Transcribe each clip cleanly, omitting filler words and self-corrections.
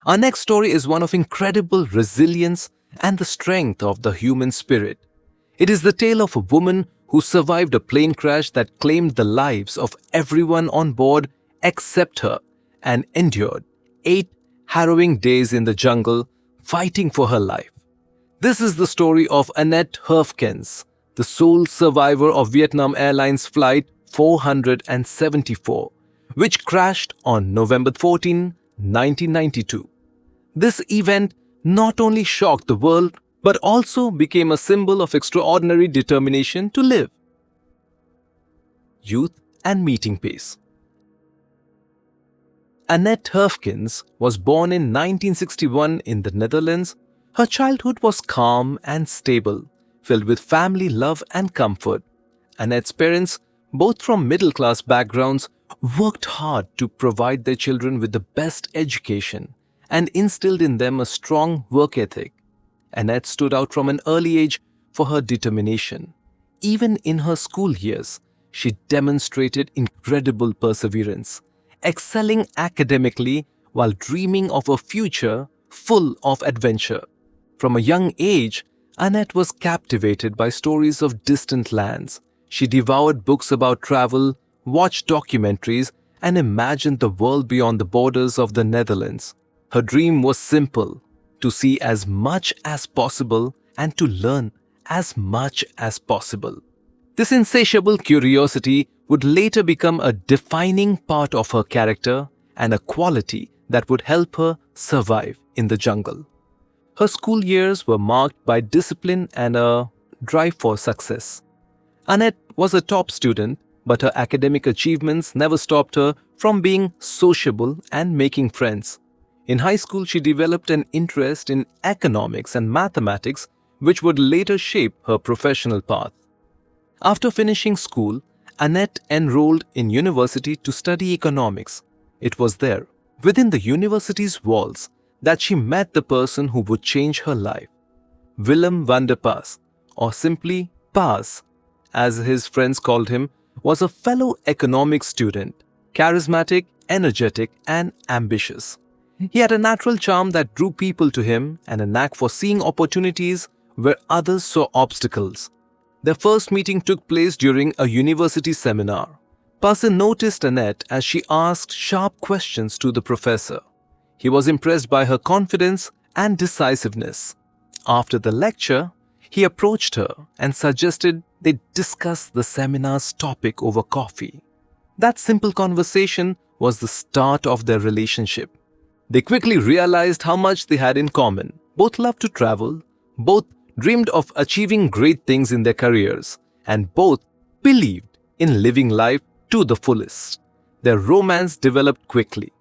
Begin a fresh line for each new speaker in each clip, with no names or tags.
Our next story is one of incredible resilience and the strength of the human spirit. It is the tale of a woman who survived a plane crash that claimed the lives of everyone on board except her and endured 8 harrowing days in the jungle fighting for her life. This is the story of Annette Herfkens, the sole survivor of Vietnam Airlines Flight 474, which crashed on November 14, 1992. This event not only shocked the world but also became a symbol of extraordinary determination to live. Youth and meeting pace. Annette Herfkens was born in 1961 in the Netherlands. Her childhood was calm and stable, filled with family love and comfort. Annette's parents, both from middle-class backgrounds, worked hard to provide their children with the best education and instilled in them a strong work ethic. Annette stood out from an early age for her determination. Even in her school years, she demonstrated incredible perseverance, excelling academically while dreaming of a future full of adventure. From a young age, Annette was captivated by stories of distant lands. She devoured books about travel, watched documentaries, and imagined the world beyond the borders of the Netherlands. Her dream was simple: to see as much as possible and to learn as much as possible. This insatiable curiosity would later become a defining part of her character and a quality that would help her survive in the jungle. Her school years were marked by discipline and a drive for success. Annette was a top student, but her academic achievements never stopped her from being sociable and making friends. In high school, she developed an interest in economics and mathematics, which would later shape her professional path. After finishing school, Annette enrolled in university to study economics. It was there, within the university's walls, that she met the person who would change her life. Willem van der Pas, or simply Pas, as his friends called him, was a fellow economics student, charismatic, energetic, and ambitious. He had a natural charm that drew people to him and a knack for seeing opportunities where others saw obstacles. Their first meeting took place during a university seminar. Pasé noticed Annette as she asked sharp questions to the professor. He was impressed by her confidence and decisiveness. After the lecture, he approached her and suggested they discuss the seminar's topic over coffee. That simple conversation was the start of their relationship. They quickly realized how much they had in common. Both loved to travel, both dreamed of achieving great things in their careers, and both believed in living life to the fullest. Their romance developed quickly.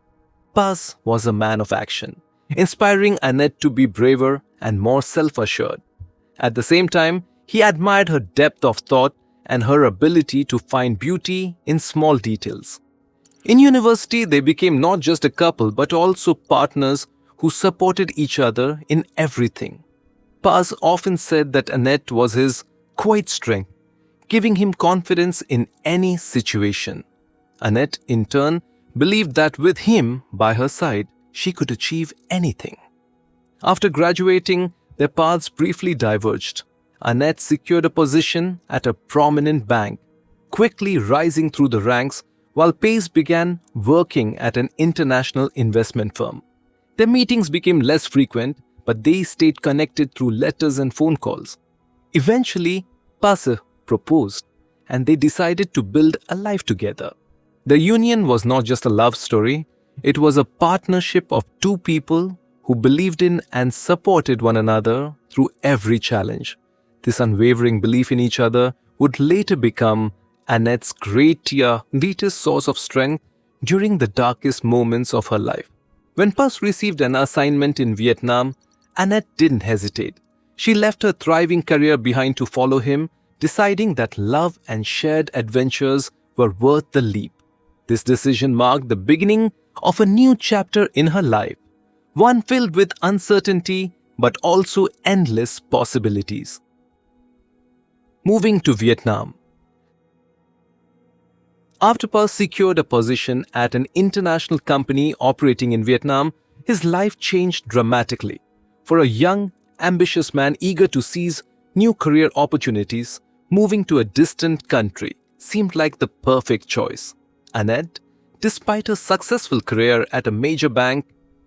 Pas was a man of action, inspiring Annette to be braver and more self-assured. At the same time, he admired her depth of thought and her ability to find beauty in small details. In university, they became not just a couple but also partners who supported each other in everything. Pas often said that Annette was his quiet strength, giving him confidence in any situation. Annette, in turn, believed that with him by her side, she could achieve anything. After graduating, their paths briefly diverged. Annette secured a position at a prominent bank, quickly rising through the ranks, while Pas began working at an international investment firm. Their meetings became less frequent, but they stayed connected through letters and phone calls. Eventually, Pasé proposed, and they decided to build a life together. The union was not just a love story, it was a partnership of two people who believed in and supported one another through every challenge. This unwavering belief in each other would later become Annette's greatest source of strength during the darkest moments of her life. When Pas received an assignment in Vietnam, Annette didn't hesitate. She left her thriving career behind to follow him, deciding that love and shared adventures were worth the leap. This decision marked the beginning of a new chapter in her life, one filled with uncertainty but also endless possibilities. Moving to Vietnam. After Pas secured a position at an international company operating in Vietnam, his life changed dramatically. For a young, ambitious man eager to seize new career opportunities, moving to a distant country seemed like the perfect choice. Annette, despite her successful career at a major bank,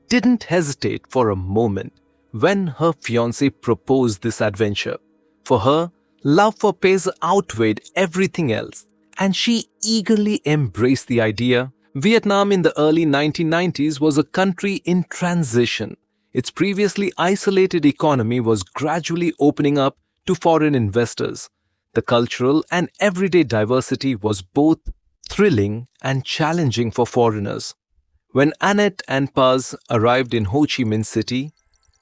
didn't hesitate for a moment when her fiancé proposed this adventure. For her, love for Pasé outweighed everything else, and she eagerly embraced the idea. Vietnam in the early 1990s was a country in transition. Its previously isolated economy was gradually opening up to foreign investors. The cultural and everyday diversity was both thrilling and challenging for foreigners. When Annette and Paz arrived in Ho Chi Minh City,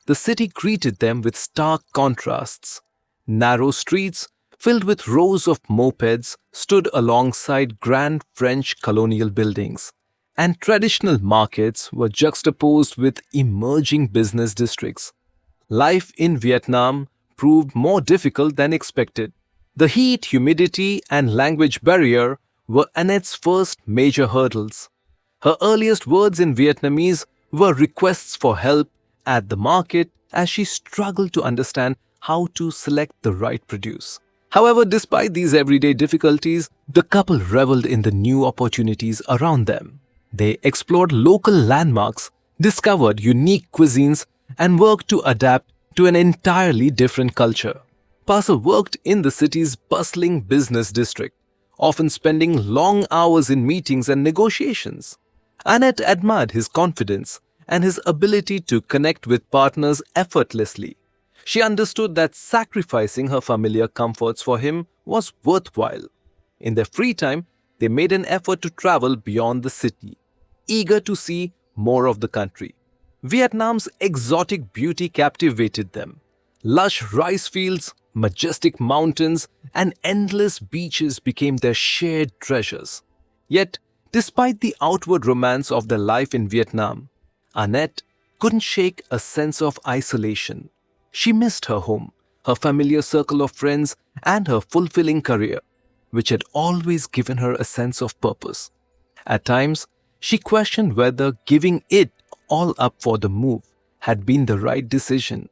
the city greeted them with stark contrasts. Narrow streets filled with rows of mopeds stood alongside grand French colonial buildings, and traditional markets were juxtaposed with emerging business districts. Life in Vietnam proved more difficult than expected. The heat, humidity, and language barrier were Annette's first major hurdles. Her earliest words in Vietnamese were requests for help at the market as she struggled to understand how to select the right produce. However, despite these everyday difficulties, the couple reveled in the new opportunities around them. They explored local landmarks, discovered unique cuisines, and worked to adapt to an entirely different culture. Pasé worked in the city's bustling business district, often spending long hours in meetings and negotiations. Annette admired his confidence and his ability to connect with partners effortlessly. She understood that sacrificing her familiar comforts for him was worthwhile. In their free time, they made an effort to travel beyond the city, eager to see more of the country. Vietnam's exotic beauty captivated them. Lush rice fields, majestic mountains, and endless beaches became their shared treasures. Yet, despite the outward romance of their life in Vietnam, Annette couldn't shake a sense of isolation. She missed her home, her familiar circle of friends, and her fulfilling career, which had always given her a sense of purpose. At times, she questioned whether giving it all up for the move had been the right decision.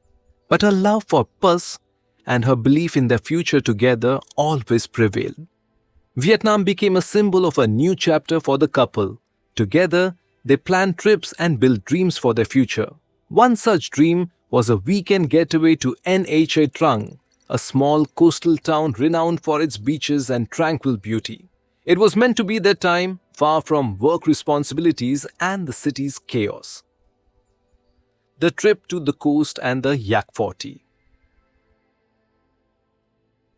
But her love for Paz and her belief in their future together always prevailed. Vietnam became a symbol of a new chapter for the couple. Together, they planned trips and built dreams for their future. One such dream was a weekend getaway to Nha Trang, a small coastal town renowned for its beaches and tranquil beauty. It was meant to be their time, far from work responsibilities and the city's chaos. The trip to the coast and the Yak 40.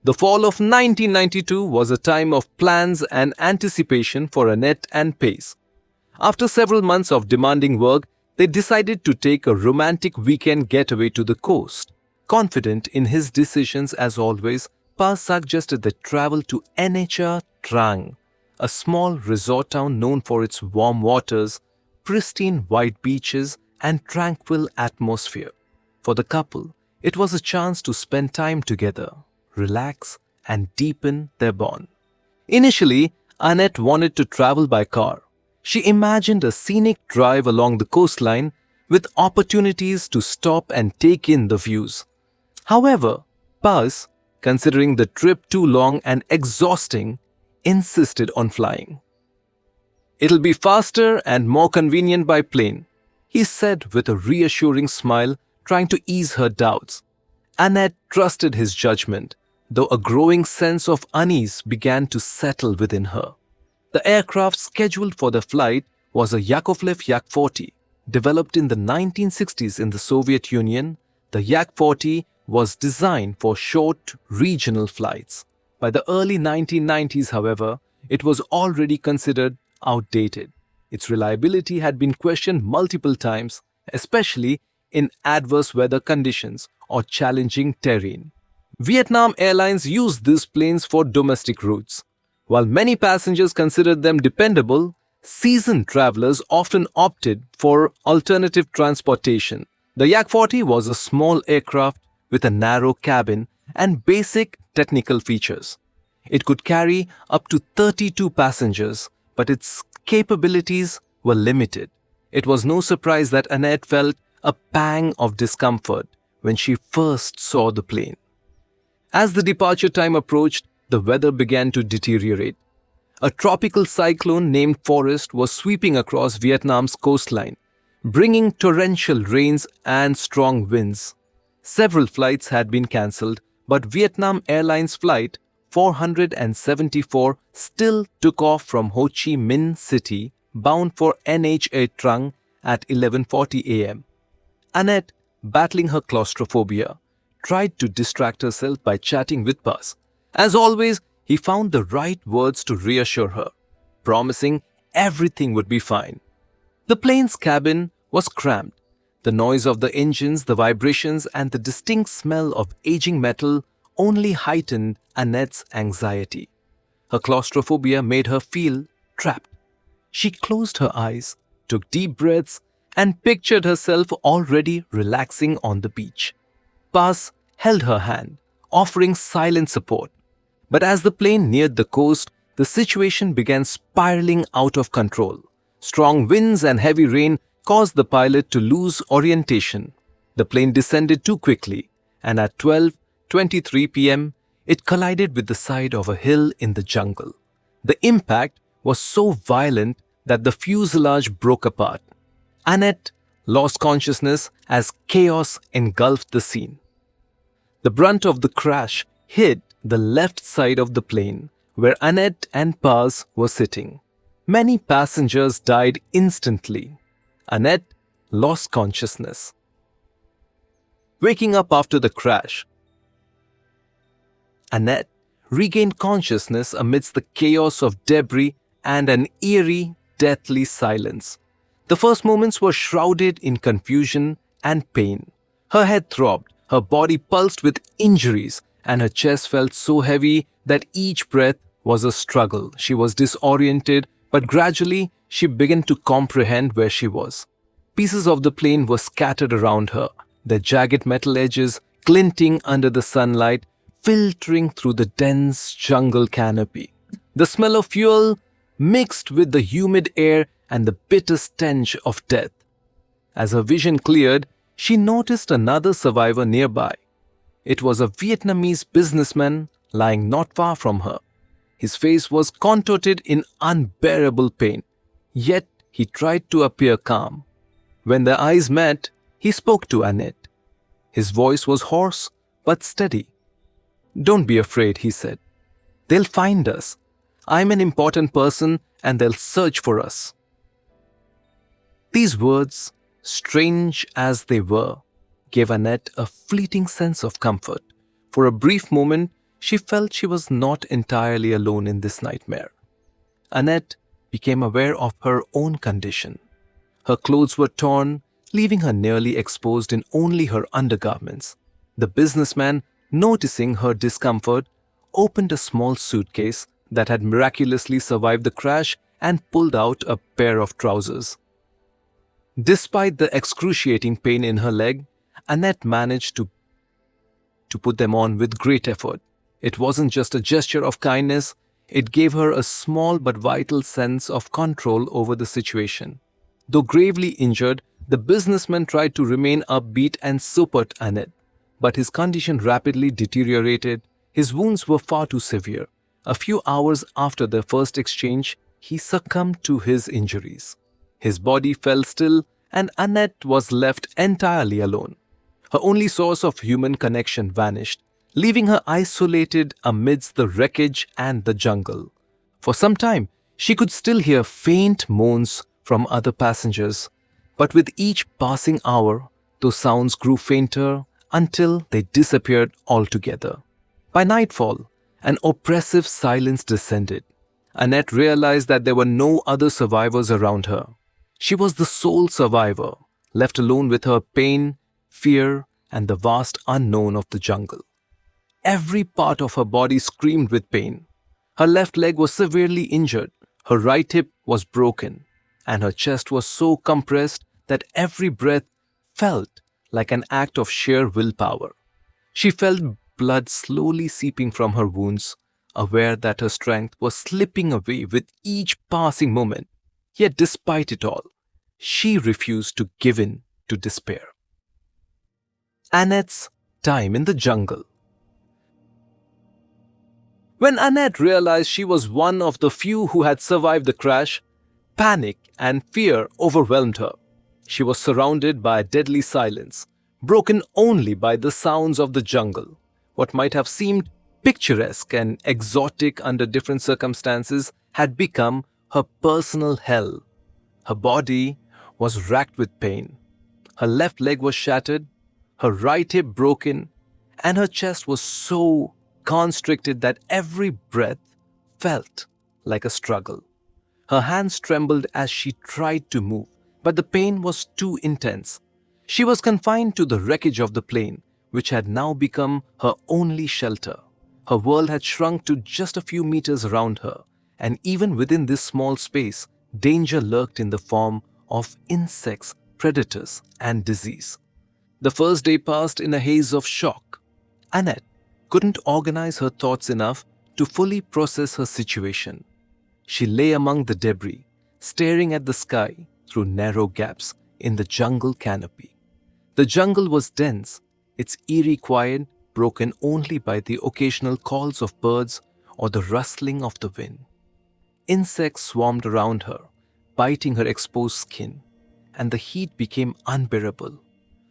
The fall of 1992 was a time of plans and anticipation for Annette and Pasé. After several months of demanding work, they decided to take a romantic weekend getaway to the coast. Confident in his decisions as always, Pasé suggested they travel to Nha Trang, a small resort town known for its warm waters, pristine white beaches, and tranquil atmosphere. For the couple, it was a chance to spend time together, relax, and deepen their bond. Initially, Annette wanted to travel by car. She imagined a scenic drive along the coastline with opportunities to stop and take in the views. However, Pasé, considering the trip too long and exhausting, insisted on flying. "It'll be faster and more convenient by plane," he said with a reassuring smile, trying to ease her doubts. Annette trusted his judgment, though a growing sense of unease began to settle within her. The aircraft scheduled for the flight was a Yakovlev Yak 40. Developed in the 1960s in the Soviet Union, the Yak 40 was designed for short regional flights. By the early 1990s, however, it was already considered outdated. Its reliability had been questioned multiple times, especially in adverse weather conditions or challenging terrain. Vietnam Airlines used these planes for domestic routes. While many passengers considered them dependable, seasoned travelers often opted for alternative transportation. The Yak 40 was a small aircraft with a narrow cabin and basic technical features. It could carry up to 32 passengers, but its capabilities were limited. It was no surprise that Annette felt a pang of discomfort when she first saw the plane. As the departure time approached, the weather began to deteriorate. A tropical cyclone named Forrest was sweeping across Vietnam's coastline, bringing torrential rains and strong winds. Several flights had been cancelled, but Vietnam Airlines Flight 474 still took off from Ho Chi Minh City, bound for Nha Trang at 11:40 a.m. Annette, battling her claustrophobia, tried to distract herself by chatting with Buzz. As always, he found the right words to reassure her, promising everything would be fine. The plane's cabin was cramped. The noise of the engines, the vibrations, and the distinct smell of aging metal only heightened Annette's anxiety. Her claustrophobia made her feel trapped. She closed her eyes, took deep breaths, and pictured herself already relaxing on the beach. Paz held her hand, offering silent support. But as the plane neared the coast, the situation began spiraling out of control. Strong winds and heavy rain caused the pilot to lose orientation. The plane descended too quickly, and at 12:23 p.m., it collided with the side of a hill in the jungle. The impact was so violent that the fuselage broke apart. Annette lost consciousness as chaos engulfed the scene. The brunt of the crash hit the left side of the plane, where Annette and Paz were sitting. Many passengers died instantly. Annette lost consciousness. Waking up after the crash, Annette regained consciousness amidst the chaos of debris and an eerie, deathly silence. The first moments were shrouded in confusion and pain. Her head throbbed, her body pulsed with injuries, and her chest felt so heavy that each breath was a struggle. She was disoriented, but gradually she began to comprehend where she was. Pieces of the plane were scattered around her, their jagged metal edges glinting under the sunlight, filtering through the dense jungle canopy. The smell of fuel mixed with the humid air and the bitter stench of death. As her vision cleared, she noticed another survivor nearby. It was a Vietnamese businessman lying not far from her. His face was contorted in unbearable pain, yet he tried to appear calm. When their eyes met, he spoke to Annette. His voice was hoarse but steady. "Don't be afraid," he said. "They'll find us. I'm an important person and they'll search for us." These words, strange as they were, gave Annette a fleeting sense of comfort. For a brief moment, she felt she was not entirely alone in this nightmare. Annette became aware of her own condition. Her clothes were torn, leaving her nearly exposed in only her undergarments. The businessman, noticing her discomfort, opened a small suitcase that had miraculously survived the crash and pulled out a pair of trousers. Despite the excruciating pain in her leg, Annette managed to put them on with great effort. It wasn't just a gesture of kindness, it gave her a small but vital sense of control over the situation. Though gravely injured, the businessman tried to remain upbeat and support Annette, but his condition rapidly deteriorated. His wounds were far too severe. A few hours after their first exchange, he succumbed to his injuries. His body fell still, and Annette was left entirely alone. Her only source of human connection vanished, leaving her isolated amidst the wreckage and the jungle. For some time, she could still hear faint moans from other passengers, but with each passing hour, those sounds grew fainter until they disappeared altogether. By nightfall, an oppressive silence descended. Annette realized that there were no other survivors around her. She was the sole survivor, left alone with her pain, fear, and the vast unknown of the jungle. Every part of her body screamed with pain. Her left leg was severely injured, her right hip was broken, and her chest was so compressed that every breath felt like an act of sheer willpower. She felt blood slowly seeping from her wounds, aware that her strength was slipping away with each passing moment. Yet despite it all, she refused to give in to despair. Annette's time in the jungle. When Annette realized she was one of the few who had survived the crash, panic and fear overwhelmed her. She was surrounded by a deadly silence, broken only by the sounds of the jungle. What might have seemed picturesque and exotic under different circumstances had become her personal hell. Her body was racked with pain. Her left leg was shattered, her right hip broken, and her chest was so constricted that every breath felt like a struggle. Her hands trembled as she tried to move, but the pain was too intense. She was confined to the wreckage of the plane, which had now become her only shelter. Her world had shrunk to just a few meters around her, and even within this small space, danger lurked in the form of insects, predators, and disease. The first day passed in a haze of shock. Annette couldn't organize her thoughts enough to fully process her situation. She lay among the debris, staring at the sky through narrow gaps in the jungle canopy. The jungle was dense, its eerie quiet broken only by the occasional calls of birds or the rustling of the wind. Insects swarmed around her, biting her exposed skin, and the heat became unbearable.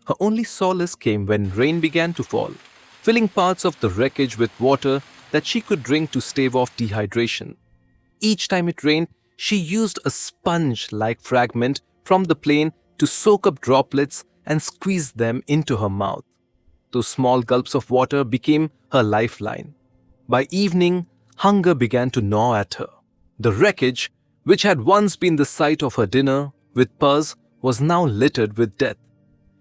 Her only solace came when rain began to fall, filling parts of the wreckage with water that she could drink to stave off dehydration. Each time it rained, she used a sponge-like fragment from the plane to soak up droplets and squeeze them into her mouth. Those small gulps of water became her lifeline. By evening, hunger began to gnaw at her. The wreckage, which had once been the site of her dinner with Puz, was now littered with death.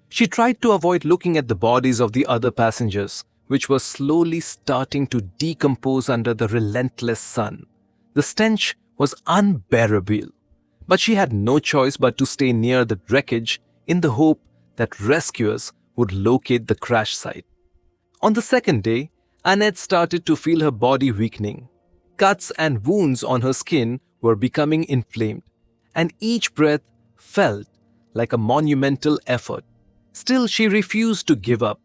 She tried to avoid looking at the bodies of the other passengers, which were slowly starting to decompose under the relentless sun. The stench was unbearable, but she had no choice but to stay near the wreckage in the hope that rescuers would locate the crash site. On the second day, Annette started to feel her body weakening. Cuts and wounds on her skin were becoming inflamed, and each breath felt like a monumental effort. Still, she refused to give up.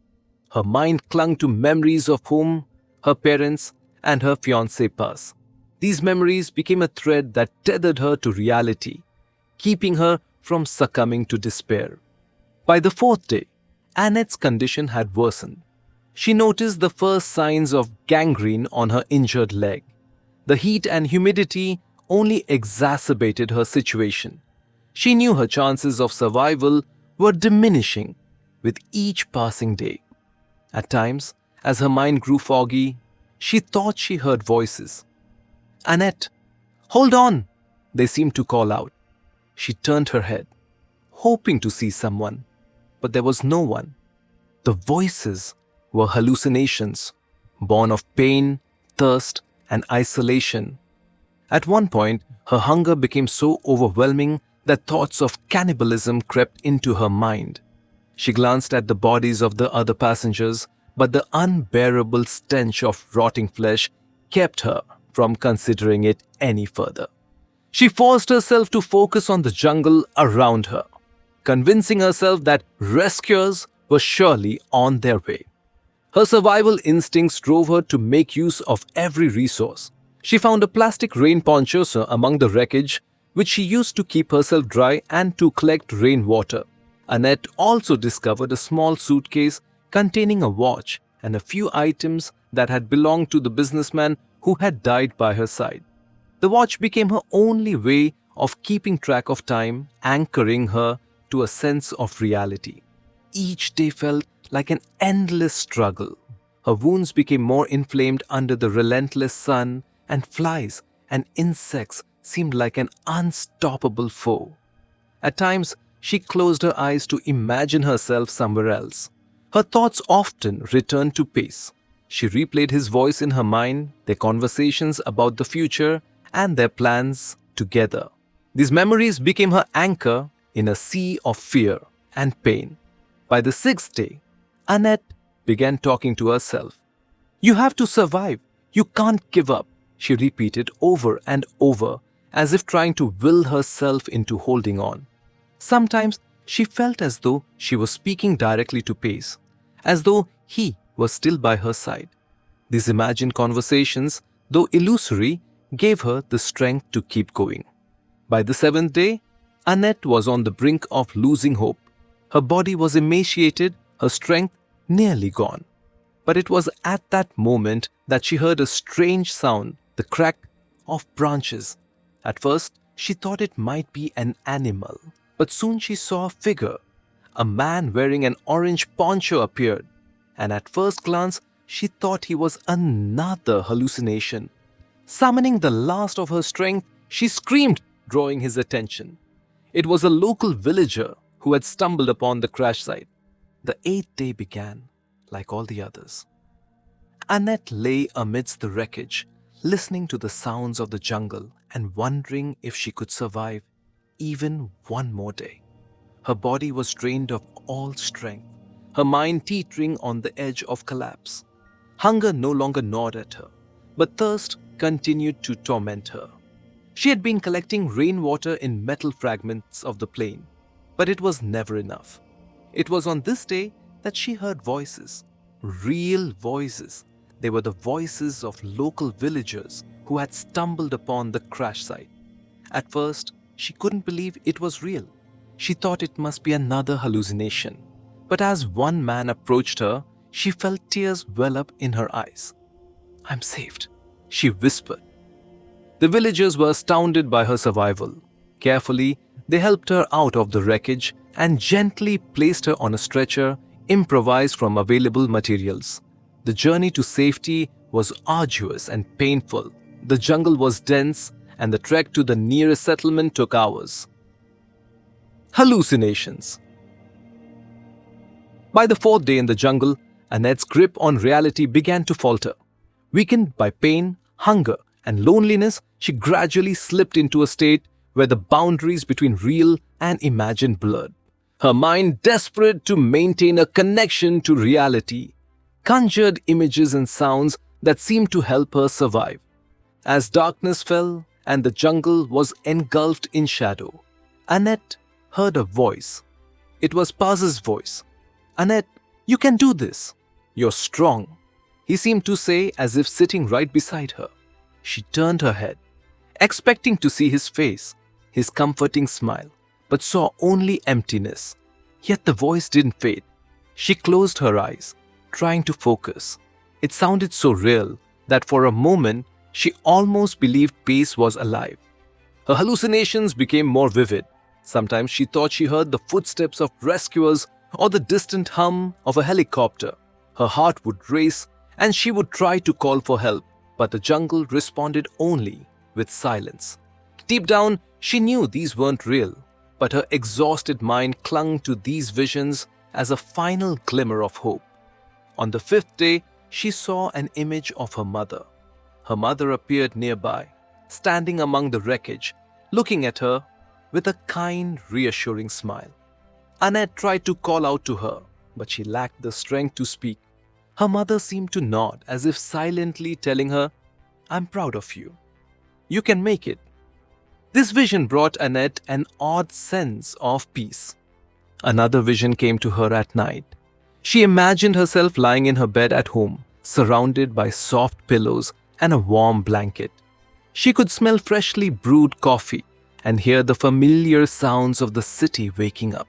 Her mind clung to memories of home, her parents, and her fiancé Paz. These memories became a thread that tethered her to reality, keeping her from succumbing to despair. By the fourth day, Annette's condition had worsened. She noticed the first signs of gangrene on her injured leg. The heat and humidity only exacerbated her situation. She knew her chances of survival were diminishing with each passing day. At times, as her mind grew foggy, she thought she heard voices. "Annette, hold on!" they seemed to call out. She turned her head, hoping to see someone, but there was no one. The voices were hallucinations, born of pain, thirst, and isolation. At one point, her hunger became so overwhelming that thoughts of cannibalism crept into her mind. She glanced at the bodies of the other passengers, but the unbearable stench of rotting flesh kept her from considering it any further. She forced herself to focus on the jungle around her, convincing herself that rescuers were surely on their way. Her survival instincts drove her to make use of every resource. She found a plastic rain poncho among the wreckage, which she used to keep herself dry and to collect rainwater. Annette also discovered a small suitcase containing a watch and a few items that had belonged to the businessman who had died by her side. The watch became her only way of keeping track of time, anchoring her to a sense of reality. Each day felt like an endless struggle. Her wounds became more inflamed under the relentless sun, and flies and insects seemed like an unstoppable foe. At times, she closed her eyes to imagine herself somewhere else. Her thoughts often returned to Pace. She replayed his voice in her mind, their conversations about the future, and their plans together. These memories became her anchor in a sea of fear and pain. By the sixth day, Annette began talking to herself. "You have to survive. You can't give up," she repeated over and over, as if trying to will herself into holding on. Sometimes she felt as though she was speaking directly to Pace, as though he was still by her side. These imagined conversations, though illusory, gave her the strength to keep going. By the seventh day, Annette was on the brink of losing hope. Her body was emaciated, her strength nearly gone. But it was at that moment that she heard a strange sound, the crack of branches. At first, she thought it might be an animal, but soon she saw a figure. A man wearing an orange poncho appeared, and at first glance, she thought he was another hallucination. Summoning the last of her strength, she screamed, drawing his attention. It was a local villager who had stumbled upon the crash site. The eighth day began, like all the others. Annette lay amidst the wreckage, listening to the sounds of the jungle and wondering if she could survive even one more day. Her body was drained of all strength, her mind teetering on the edge of collapse. Hunger no longer gnawed at her, but thirst continued to torment her. She had been collecting rainwater in metal fragments of the plain, but it was never enough. It was on this day that she heard voices, real voices. They were the voices of local villagers who had stumbled upon the crash site. At first, she couldn't believe it was real. She thought it must be another hallucination. But as one man approached her, she felt tears well up in her eyes. "I'm saved," she whispered. The villagers were astounded by her survival. Carefully, they helped her out of the wreckage and gently placed her on a stretcher improvised from available materials. The journey to safety was arduous and painful. The jungle was dense, and the trek to the nearest settlement took hours. Hallucinations. By the fourth day in the jungle, Annette's grip on reality began to falter. Weakened by pain, hunger, and loneliness, she gradually slipped into a state where the boundaries between real and imagined blurred. Her mind, desperate to maintain a connection to reality, conjured images and sounds that seemed to help her survive. As darkness fell and the jungle was engulfed in shadow, Annette heard a voice. It was Pasé's voice. "Annette, you can do this. You're strong," he seemed to say, as if sitting right beside her. She turned her head, expecting to see his face, his comforting smile, but saw only emptiness. Yet the voice didn't fade. She closed her eyes, trying to focus. It sounded so real that for a moment she almost believed Pace was alive. Her hallucinations became more vivid. Sometimes she thought she heard the footsteps of rescuers or the distant hum of a helicopter. Her heart would race and she would try to call for help, but the jungle responded only with silence. Deep down, she knew these weren't real, but her exhausted mind clung to these visions as a final glimmer of hope. On the fifth day, she saw an image of her mother. Her mother appeared nearby, standing among the wreckage, looking at her with a kind, reassuring smile. Annette tried to call out to her, but she lacked the strength to speak. Her mother seemed to nod, as if silently telling her, "I'm proud of you. You can make it." This vision brought Annette an odd sense of peace. Another vision came to her at night. She imagined herself lying in her bed at home, surrounded by soft pillows and a warm blanket. She could smell freshly brewed coffee and hear the familiar sounds of the city waking up.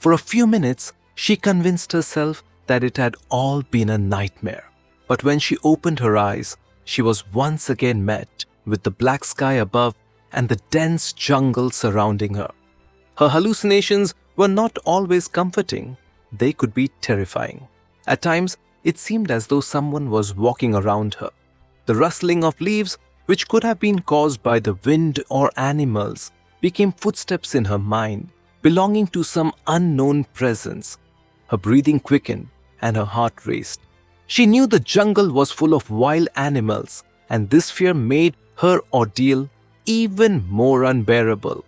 For a few minutes, she convinced herself that it had all been a nightmare. But when she opened her eyes, she was once again met with the black sky above and the dense jungle surrounding her. Her hallucinations were not always comforting. They could be terrifying. At times, it seemed as though someone was walking around her. The rustling of leaves, which could have been caused by the wind or animals, became footsteps in her mind, belonging to some unknown presence. Her breathing quickened and her heart raced. She knew the jungle was full of wild animals, and this fear made her ordeal even more unbearable.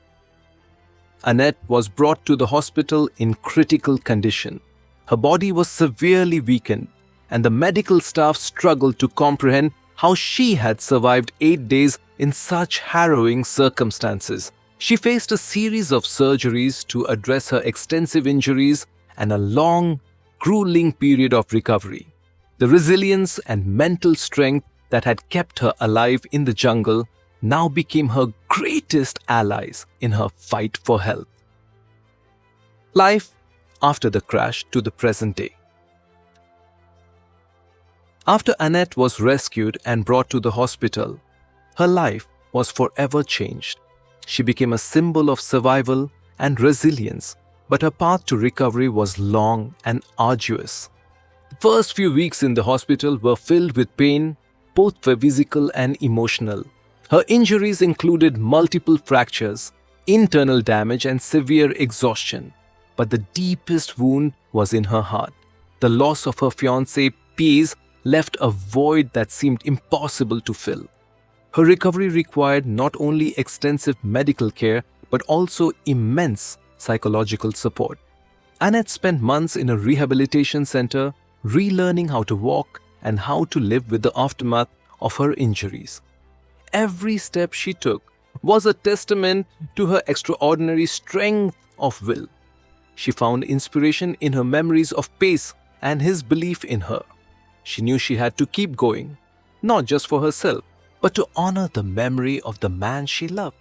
Annette was brought to the hospital in critical condition. Her body was severely weakened, and the medical staff struggled to comprehend how she had survived 8 days in such harrowing circumstances. She faced a series of surgeries to address her extensive injuries and a long, grueling period of recovery. The resilience and mental strength that had kept her alive in the jungle now became her greatest allies in her fight for health. Life after the crash to the present day. After Annette was rescued and brought to the hospital, her life was forever changed. She became a symbol of survival and resilience, but her path to recovery was long and arduous. The first few weeks in the hospital were filled with pain, both physical and emotional. Her injuries included multiple fractures, internal damage, and severe exhaustion. But the deepest wound was in her heart. The loss of her fiancé, Pasé, left a void that seemed impossible to fill. Her recovery required not only extensive medical care but also immense psychological support. Annette spent months in a rehabilitation center, relearning how to walk and how to live with the aftermath of her injuries. Every step she took was a testament to her extraordinary strength of will. She found inspiration in her memories of Pasé and his belief in her. She knew she had to keep going, not just for herself, but to honor the memory of the man she loved.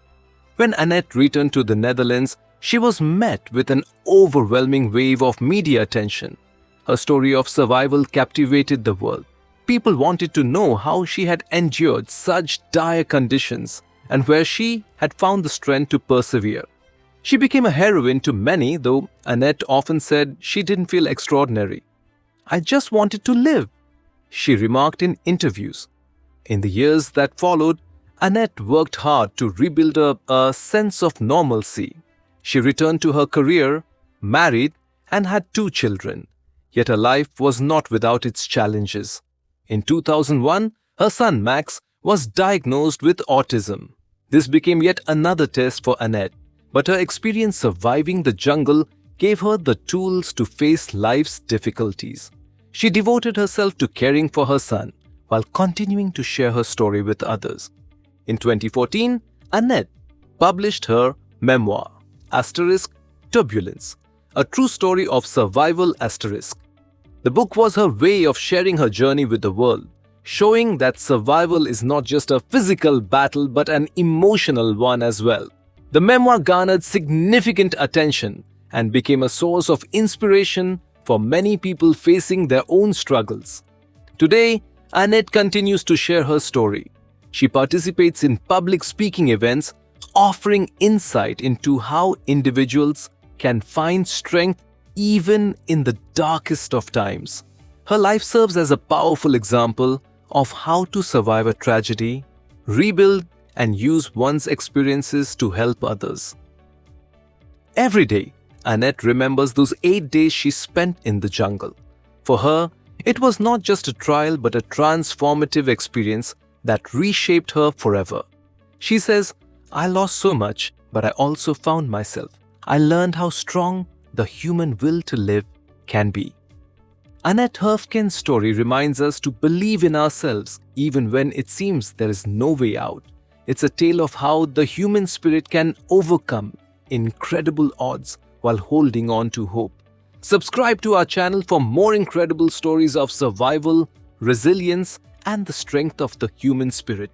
When Annette returned to the Netherlands, she was met with an overwhelming wave of media attention. Her story of survival captivated the world. People wanted to know how she had endured such dire conditions and where she had found the strength to persevere. She became a heroine to many, though Annette often said she didn't feel extraordinary. "I just wanted to live," she remarked in interviews. In the years that followed, Annette worked hard to rebuild a sense of normalcy. She returned to her career, married, and had 2 children. Yet her life was not without its challenges. In 2001, her son Max was diagnosed with autism. This became yet another test for Annette, but her experience surviving the jungle gave her the tools to face life's difficulties. She devoted herself to caring for her son while continuing to share her story with others. In 2014, Annette published her memoir, *Turbulence, a true story of survival*. The book was her way of sharing her journey with the world, showing that survival is not just a physical battle but an emotional one as well. The memoir garnered significant attention and became a source of inspiration for many people facing their own struggles. Today, Annette continues to share her story. She participates in public speaking events, offering insight into how individuals can find strength even in the darkest of times. Her life serves as a powerful example of how to survive a tragedy, rebuild, and use one's experiences to help others. Every day, Annette remembers those 8 days she spent in the jungle. For her, it was not just a trial but a transformative experience that reshaped her forever. She says, "I lost so much, but I also found myself. I learned how strong the human will to live can be." Annette Herfken's story reminds us to believe in ourselves even when it seems there is no way out. It's a tale of how the human spirit can overcome incredible odds while holding on to hope. Subscribe to our channel for more incredible stories of survival, resilience, and the strength of the human spirit.